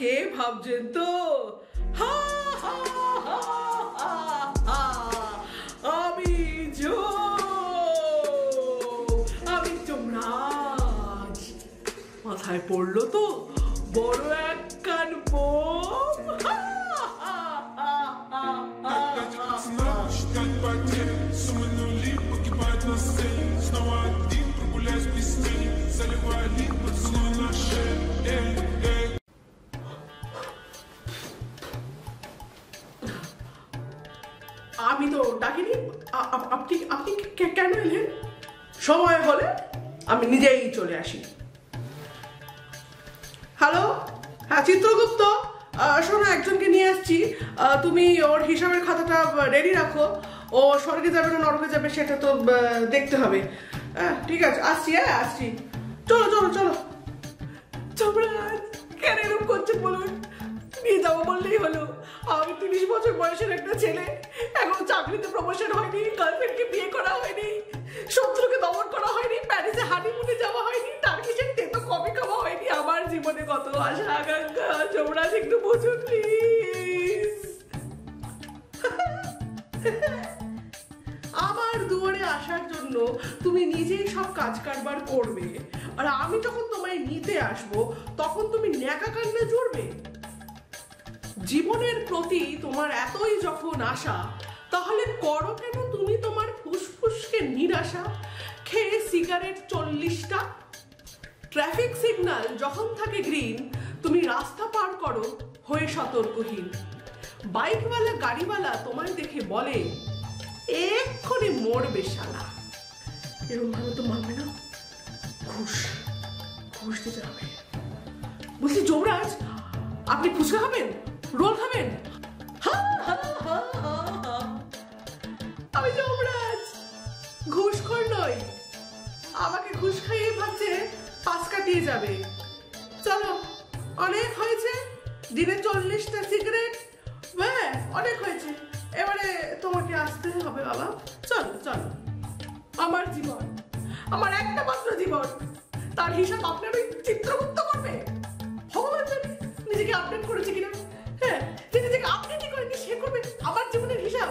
কে ভাবছেন তো? আমি আমি যমরাজ। মাথায় পড়লো তো বড় এক কান বোম। আমি তো ডাকিনি। আপনি কেন এলেন? সময় হলে আমি নিজেই চলে আসি। হ্যালো, হ্যাঁ চিত্রগুপ্ত, শোনো একজনকে নিয়ে আসছি, তুমি ওর হিসাবের খাতাটা রেডি রাখো। ও স্বর্গে যাবে না নরকে যাবে সেটা তো দেখতে হবে। ঠিক আছে, আসছি। আসছি, চলো চলো চলো। যমরাজ কেন এরকম করছেন বলুন? নিয়ে যাবো বললেই হলো। আমি 30 বছর বয়সের একটা ছেলে, এখন চাকরিতে প্রমোশন হয়নি, গার্লফ্রেন্ডকে বিয়ে করা হয়নি, শত্রুকে দমন করা হয়নি, প্যারিসে হানিমুনে যাওয়া হয়নি, টার্কিশের তেতো কফি খাওয়া হয়নি। আমার জীবনে কত আশা আকাঙ্ক্ষা, যমরাজ একটু বুঝুন প্লিজ। আমার দুয়ারে আসার জন্য তুমি নিজেই সব কাজ কারবার করবে, আর আমি যখন তোমায় নিতে আসবো তখন তুমি ন্যাকা কান্না জুড়বে। জীবনের প্রতি তোমার এতই যখন আশা, তাহলে করো কেন তুমি তোমার ফুসফুসকে নিরাশা? খেয়ে সিগারেট 40টা। ট্রাফিক সিগন্যাল যখন থাকে গ্রিন, তুমি রাস্তা পার করো হয়ে সতর্কহীন। বাইকওয়ালা গাড়িওয়ালা তোমায় দেখে বলে এক্ষুনি মরবে শালা। এরকম ভাবে তো মানবে না, ঘুষ দিতে হবে। বলছি যমরাজ, আপনি ফুচকা খাবেন, রোল খাবেন? আমি যমরাজ, ঘুষখোর নই। আমাকে ঘুষ খাইয়ে ভাবছে পাস কাটিয়ে যাবে। চলো, অনেক হয়েছে, দিনে 40টা সিগারেট, অনেক হয়েছে। এবারে তোমাকে আসতে হবে বাবা। চলো চলো। আমার জীবন, আমার একটা মাত্র জীবন, তার হিসাব আপনার ওই চিত্রগুপ্ত করবে? ভগবান জানে নিজেকে আপডেট করেছে কিনা। হ্যাঁ, নিজেকে আপডেটই করেনি, সে করবে আমার জীবনের হিসাব।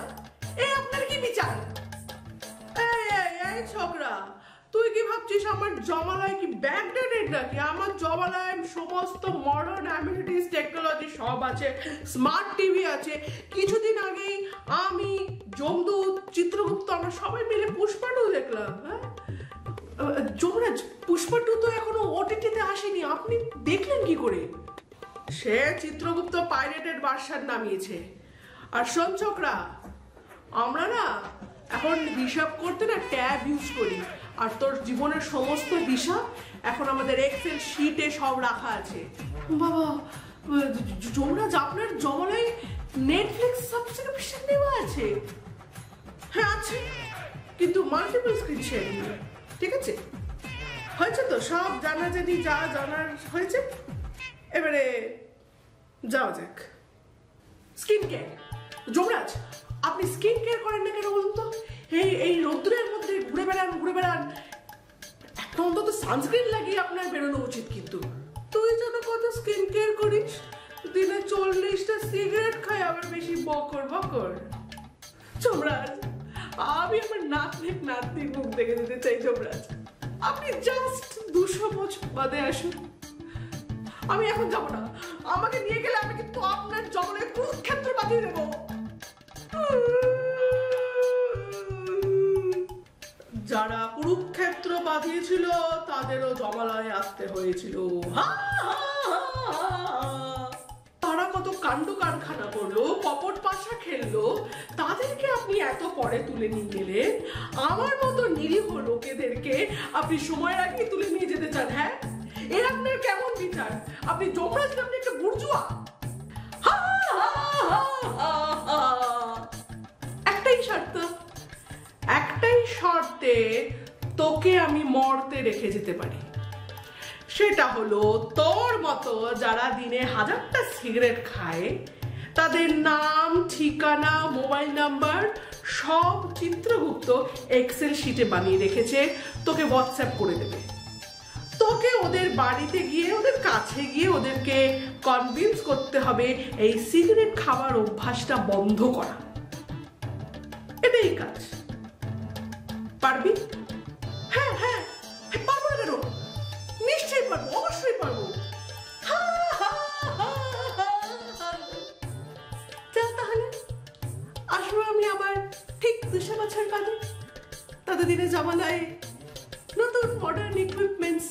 আপনার কি বিচার? এই ছোকরা, তুই কি ভাবছিস আমার জমালয় কি ব্যাকডেটেড নাকি? আমার জমালয় সমস্ত মডার্ন অ্যামিনিটিস টেকনোলজি সব আছে, স্মার্ট টিভি আছে। কিছুদিন আগেই আমি, যমদূত, চিত্রগুপ্ত আমরা সবাই মিলে পুষ্পা 2 দেখলাম। হ্যাঁ যমরাজ, পুষ্পা 2 তো এখনো ওটিটিতে আসেনি, আপনি দেখলেন কি করে? সে চিত্রগুপ্ত পাইরেটেড ভার্সন নামিয়েছে। আর শোন ছোকরা, আমরা না এখন হিসাব করতে না ট্যাব ইউজ করি, আর তোর জীবনের সমস্ত হিসাব এখন আমাদের এক্সেল শিটে সব রাখা আছে। বাবা যমরাজ, আপনার জমালয়ে নেটফ্লিক্স সাবস্ক্রিপশন নেওয়া আছে? হ্যাঁ আছে, কিন্তু মাল্টিপল স্ক্রিন শেয়ারিং। ঠিক আছে, হয়েছে তো সব জানাজানি, যা জানার হয়েছে। এবারে যাওয়া যাক। Skin care. যমরাজ, আপনি স্কিন কেয়ার করেন না কেন বলুন তো? এই রোদ্দুরের মধ্যে ঘুরে বেড়ান, একটা অন্তত সানস্ক্রিন লাগিয়ে আপনার বেরোনো উচিত। কিন্তু তুই যেন কত স্কিন কেয়ার করিস, দিনে 40টা সিগারেট খাই, আবার বেশি বকর। যমরাজ, আমি আমার নাতনির মুখ দেখে দিতে চাই। যমরাজ, আপনি জাস্ট 200 বছর বাদে আসুন। আমি এখন যাবো না, আমাকে নিয়ে গেলে আমি কিন্তু আপনার জমালয়ে কুরুক্ষেত্র বাঁধিয়ে দেবো। যারা কুরুক্ষেত্র বাঁধিয়েছিল তাদেরও জমালয়ে আসতে হয়েছিল। তারা কত কাণ্ড কারখানা করলো, কপট পাশা খেললো, তাদেরকে আপনি এত পরে তুলে নিয়ে গেলেন। আমার মতো নিরীহ লোকেদেরকে আপনি সময়ের আগে তুলে নিয়ে যেতে চান? হ্যাঁ, এর আপনার কেমন বিচার? আপনি যমরাজ নামে একটা বুর্জুয়া। একটাই শর্তে তোকে আমি মরতে রেখে যেতে পারি, সেটা হলো তোর মতো যারা দিনে 1000টা সিগারেট খায় তাদের নাম, ঠিকানা, মোবাইল নাম্বার সব চিত্রগুপ্ত এক্সেল শিটে বানিয়ে রেখেছে, তোকে হোয়াটসঅ্যাপ করে দেবে। তোকে ওদের বাড়িতে গিয়ে ওদের কাছে গিয়ে ওদেরকে কনভিন্স করতে হবে এই সিগারেট খাওয়ার অভ্যাসটা বন্ধ করা। এটাই কাজ। পারবি? হ্যাঁ হ্যাঁ, পারবো না কেন? নিশ্চয়ই পারবো, অবশ্যই পারবো। চল তাহলে আসবো আমি আবার ঠিক 200 বছর বাদে। ততদিনে জমানায় নতুন মডার্ন ইকুইপমেন্টস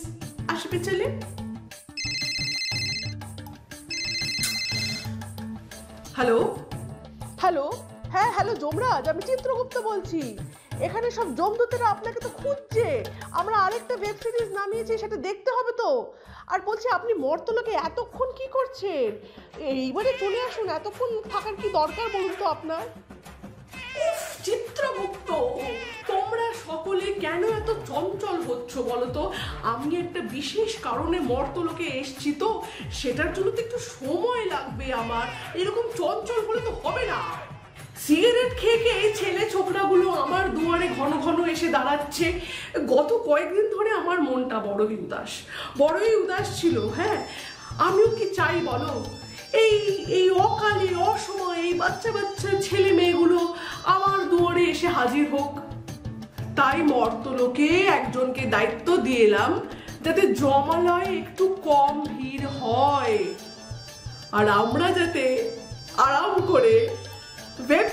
আসবে চলে। হ্যালো হ্যালো, হ্যাঁ হ্যালো যমরাজ, আমি চিত্রগুপ্ত বলছি। এখানে সব জমদূতেরা আপনাকে তো খুঁজছে। আমরা আরেকটা ওয়েব সিরিজ নামিয়েছি, সেটা দেখতে হবে তো। আর বলছি, আপনি মর্তলোকে এতক্ষণ কি করছেন? এইবারে চলে আসুন, এতক্ষণ থাকার কি দরকার বলুন তো আপনার? চিত্রগুপ্ত, তোমরা সকলে কেন এত চঞ্চল হচ্ছ বলো তো? আমি একটা বিশেষ কারণে মর্তলোকে এসছি, তো সেটার জন্য তো একটু সময় লাগবে আমার। এরকম চঞ্চল হলে তো হবে না। সিগারেট খেয়ে খেয়ে ছেলে ছোকরাগুলো আমার দুয়ারে ঘন ঘন এসে দাঁড়াচ্ছে। গত কয়েকদিন ধরে আমার মনটা বড়ই উদাস ছিল। হ্যাঁ, আমিও কি চাই বলো, এই এই অকালে অসময়ে এই বাচ্চা বাচ্চা ছেলে মেয়েগুলো আমার দুয়ারে এসে হাজির হোক। তাই মর্তলোকে একজনকে দায়িত্ব দিয়ে এলাম, যাতে জমালয়ে একটু কম ভিড় হয় আর আমরা যাতে আরাম করে ওয়েব